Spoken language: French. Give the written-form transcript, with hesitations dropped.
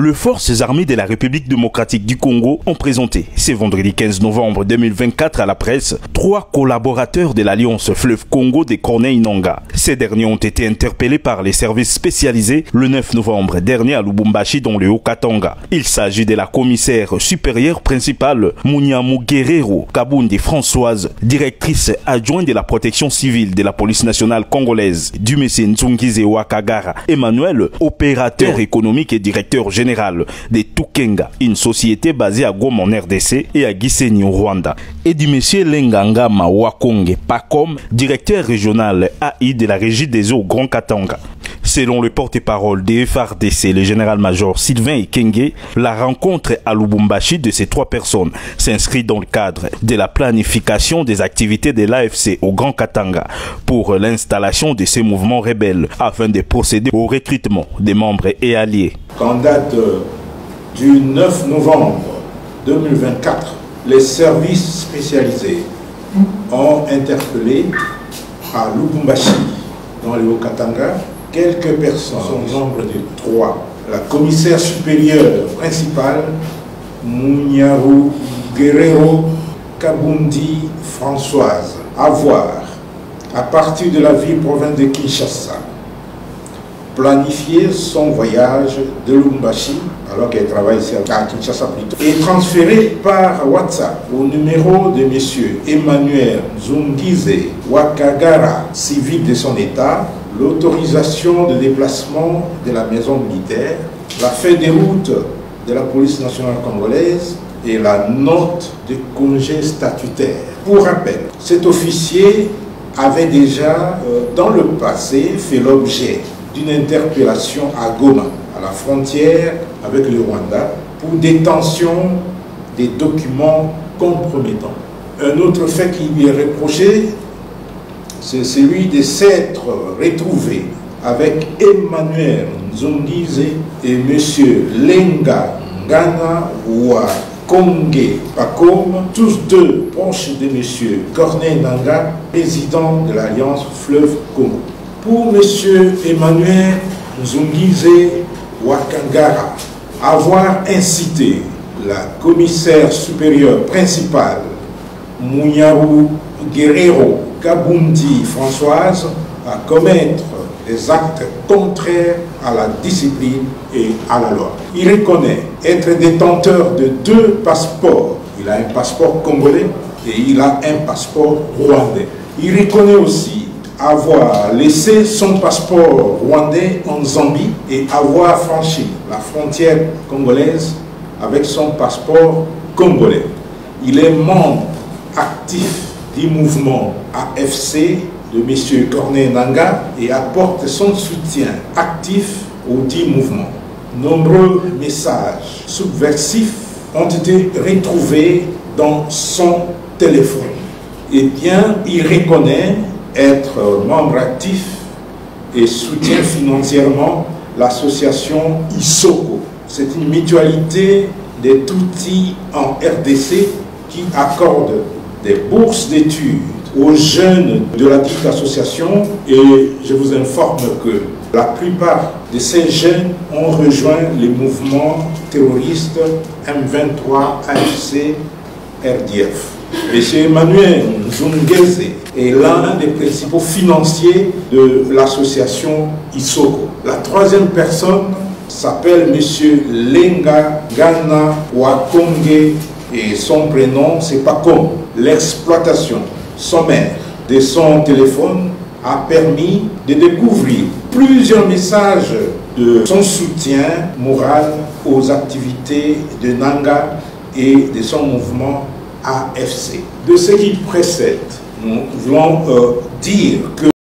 les forces armées de la République démocratique du Congo ont présenté ce vendredi 15 novembre 2024 à la presse 3 collaborateurs de l'Alliance Fleuve Congo de Corneille Nangaa. Ces derniers ont été interpellés par les services spécialisés le 9 novembre dernier à Lubumbashi dans le Haut-Katanga. Il s'agit de la commissaire supérieure principale Munyamu Guerrero Kabundi Françoise, directrice adjointe de la protection civile de la police nationale congolaise, du monsieur Nzungize Wakagara Emmanuel, opérateur économique et directeur général de Tukenga, une société basée à Goma en RDC et à Gisenyi au Rwanda, et du monsieur Lengangama Wakonge Pacom, directeur régional AI de la régie des eaux Grand Katanga. Selon le porte-parole des FARDC, le général-major Sylvain Ekenge, la rencontre à Lubumbashi de ces 3 personnes s'inscrit dans le cadre de la planification des activités de l'AFC au Grand Katanga pour l'installation de ces mouvements rebelles afin de procéder au recrutement des membres et alliés. En date du 9 novembre 2024, les services spécialisés ont interpellé à Lubumbashi, dans le Haut-Katanga, quelques personnes, au nombre de 3. La commissaire supérieure principale, Munyamu Guerrero Kabundi Françoise, à voir, à partir de la ville province de Kinshasa, planifier son voyage de Lubumbashi, alors qu'elle travaille ici à Kinshasa plutôt, et transférer par WhatsApp au numéro de M. Emmanuel Nzungize Wakagara, civil de son état, l'autorisation de déplacement de la maison militaire, la feuille de route de la police nationale congolaise et la note de congé statutaire. Pour rappel, cet officier avait déjà dans le passé fait l'objet d'une interpellation à Goma, à la frontière avec le Rwanda, pour détention des documents compromettants. Un autre fait qui lui est reproché, c'est celui de s'être retrouvé avec Emmanuel Nzungize et M. Lengangama Wakonge Pacom, tous 2 proches de M. Corneille Nangaa, président de l'Alliance Fleuve Congo. Pour M. Emmanuel Nzungize Wakagara, avoir incité la commissaire supérieure principale Munyamu Guerrero Kabundi Françoise à commettre des actes contraires à la discipline et à la loi. Il reconnaît être détenteur de 2 passeports. Il a un passeport congolais et il a un passeport rwandais. Il reconnaît aussi avoir laissé son passeport rwandais en Zambie et avoir franchi la frontière congolaise avec son passeport congolais. Il est membre actif du mouvement AFC de M. Corneille Nangaa et apporte son soutien actif au dit mouvement. Nombreux messages subversifs ont été retrouvés dans son téléphone. Et bien, il reconnaît être membre actif et soutient financièrement l'association ISOCO. C'est une mutualité des Tutsis en RDC qui accorde des bourses d'études aux jeunes de la dite association, et je vous informe que la plupart de ces jeunes ont rejoint les mouvements terroristes M23, AFC, RDF. M. Emmanuel Nzungize est l'un des principaux financiers de l'association ISOCO. La 3e personne s'appelle M. Lengangama Wakonge et son prénom c'est Pacom. L'exploitation sommaire de son téléphone a permis de découvrir plusieurs messages de son soutien moral aux activités de Nangaa et de son mouvement AFC. De ce qui précède, nous voulons dire que